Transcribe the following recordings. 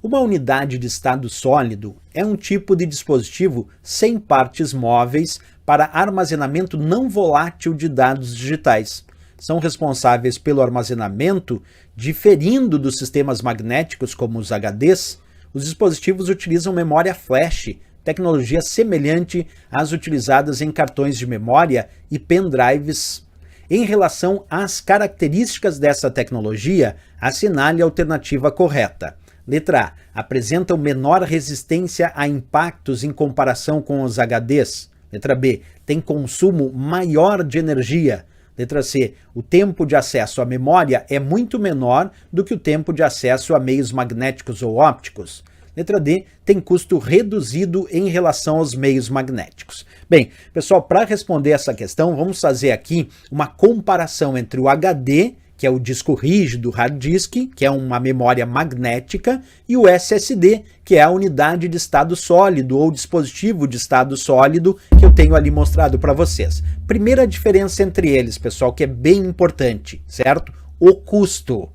Uma unidade de estado sólido é um tipo de dispositivo sem partes móveis para armazenamento não volátil de dados digitais. São responsáveis pelo armazenamento, diferindo dos sistemas magnéticos como os HDs. Os dispositivos utilizam memória flash, tecnologia semelhante às utilizadas em cartões de memória e pendrives. Em relação às características dessa tecnologia, assinale a alternativa correta. Letra A. Apresentam menor resistência a impactos em comparação com os HDs. Letra B. Tem consumo maior de energia. Letra C. O tempo de acesso à memória é muito menor do que o tempo de acesso a meios magnéticos ou ópticos. Letra D. Tem custo reduzido em relação aos meios magnéticos. Bem, pessoal, para responder essa questão, vamos fazer aqui uma comparação entre o HD, que é o disco rígido hard disk, que é uma memória magnética, e o SSD, que é a unidade de estado sólido ou dispositivo de estado sólido que eu tenho ali mostrado para vocês. Primeira diferença entre eles, pessoal, que é bem importante, certo? O custo.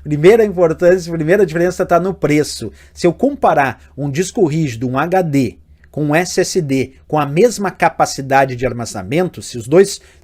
Primeira diferença está no preço. Se eu comparar um disco rígido, um HD, com um SSD com a mesma capacidade de armazenamento, se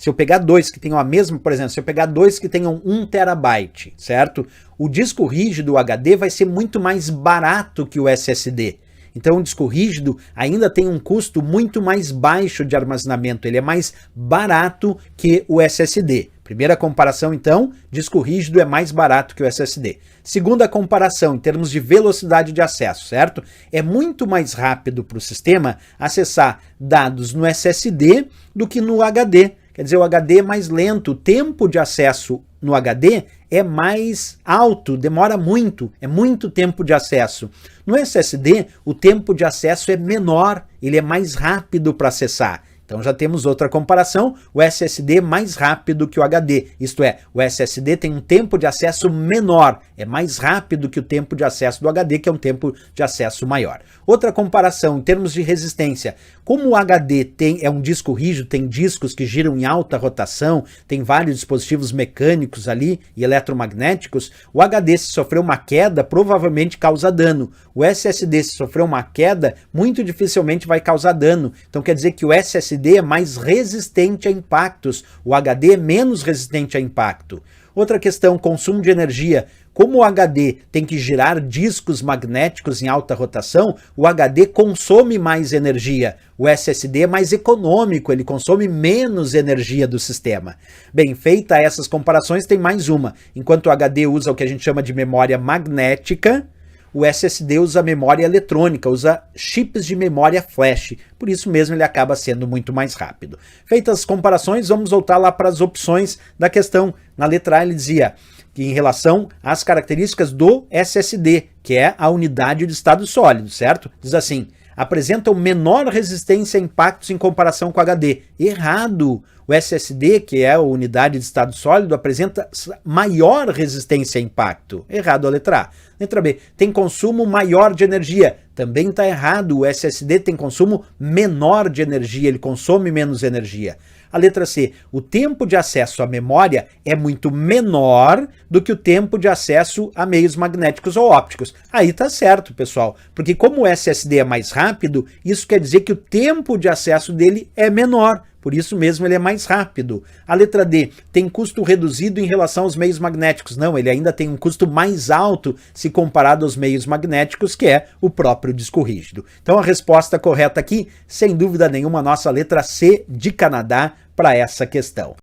eu pegar dois que tenham a mesma, por exemplo, se eu pegar dois que tenham 1 terabyte, certo? O disco rígido, o HD, vai ser muito mais barato que o SSD. Então o disco rígido ainda tem um custo muito mais baixo de armazenamento, ele é mais barato que o SSD. Primeira comparação, então, disco rígido é mais barato que o SSD. Segunda comparação, em termos de velocidade de acesso, certo? É muito mais rápido para o sistema acessar dados no SSD do que no HD. Quer dizer, o HD é mais lento, o tempo de acesso no HD é mais alto, demora muito, é muito tempo de acesso. No SSD, o tempo de acesso é menor, ele é mais rápido para acessar. Então já temos outra comparação, o SSD é mais rápido que o HD, isto é, o SSD tem um tempo de acesso menor, é mais rápido que o tempo de acesso do HD, que é um tempo de acesso maior. Outra comparação, em termos de resistência, como o HD é um disco rígido, tem discos que giram em alta rotação, tem vários dispositivos mecânicos ali e eletromagnéticos, o HD, se sofrer uma queda, provavelmente causa dano. O SSD, se sofrer uma queda, muito dificilmente vai causar dano. Então quer dizer que o SSD é mais resistente a impactos, o HD é menos resistente a impacto. Outra questão, consumo de energia. Como o HD tem que girar discos magnéticos em alta rotação, o HD consome mais energia. O SSD é mais econômico, ele consome menos energia do sistema. Bem, feita essas comparações, tem mais uma. Enquanto o HD usa o que a gente chama de memória magnética, o SSD usa memória eletrônica, usa chips de memória flash, por isso mesmo ele acaba sendo muito mais rápido. Feitas as comparações, vamos voltar lá para as opções da questão. Na letra A ele dizia que em relação às características do SSD, que é a unidade de estado sólido, certo? Diz assim, apresentam menor resistência a impactos em comparação com o HD. Errado! O SSD, que é a unidade de estado sólido, apresenta maior resistência a impacto. Errado a letra A. Letra B, tem consumo maior de energia. Também está errado, o SSD tem consumo menor de energia, ele consome menos energia. A letra C, o tempo de acesso à memória é muito menor do que o tempo de acesso a meios magnéticos ou ópticos. Aí tá certo, pessoal, porque como o SSD é mais rápido, isso quer dizer que o tempo de acesso dele é menor. Por isso mesmo ele é mais rápido. A letra D, tem custo reduzido em relação aos meios magnéticos. Não, ele ainda tem um custo mais alto se comparado aos meios magnéticos, que é o próprio disco rígido. Então a resposta correta aqui, sem dúvida nenhuma, a nossa letra C de Canadá para essa questão.